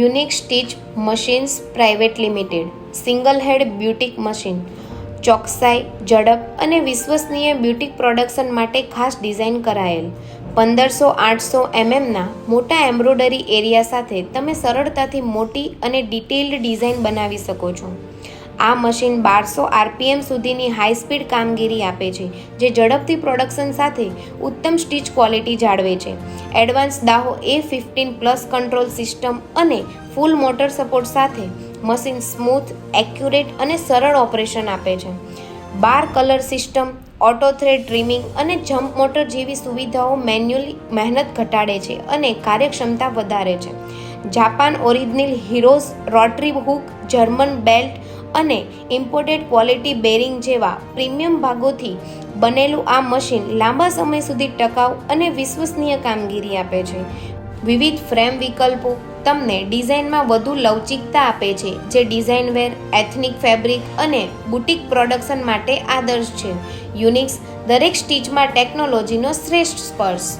Unique stitch machines private limited, single head boutique machine, ચોકસાઈ, ઝડપ અને વિશ્વસનીય બ્યુટિક પ્રોડક્શન માટે ખાસ ડિઝાઇન કરાયેલ 1500-800 mm મોટા એમ્બ્રોઇડરી એરિયા સાથે તમે સરળતાથી મોટી અને ડિટેઇલ્ડ ડિઝાઇન બનાવી શકો છો. આ મશીન 1200 RPM સુધીની હાઈ સ્પીડ કામગીરી આપે છે, જે ઝડપથી પ્રોડક્શન સાથે ઉત્તમ સ્ટીચ ક્વોલિટી જાળવે છે. એડવાન્સ દાહો A15+ કંટ્રોલ સિસ્ટમ અને ફૂલ મોટર સપોર્ટ સાથે મશીન સ્મૂથ, એક્યુરેટ અને સરળ ઓપરેશન આપે છે. 12 colour system, auto thread trimming અને જમ્પ મોટર જેવી સુવિધાઓ મેન્યુઅલી મહેનત ઘટાડે છે અને કાર્યક્ષમતા વધારે છે. Japan original heroes rotary hook, German belt અને ઇમ્પોર્ટેડ ક્વોલિટી બેરિંગ જેવા પ્રીમિયમ ભાગોથી બનેલું આ મશીન લાંબા સમય સુધી ટકાઉ અને વિશ્વસનીય કામગીરી આપે છે. વિવિધ ફ્રેમ વિકલ્પો તમને ડિઝાઇનમાં વધુ લવચીકતા આપે છે, જે ડિઝાઇન વેર, એથનિક ફેબ્રિક અને બુટીક પ્રોડક્શન માટે આદર્શ છે. યુનિક્સ, દરેક સ્ટીચમાં ટેકનોલોજીનો શ્રેષ્ઠ સ્પર્શ.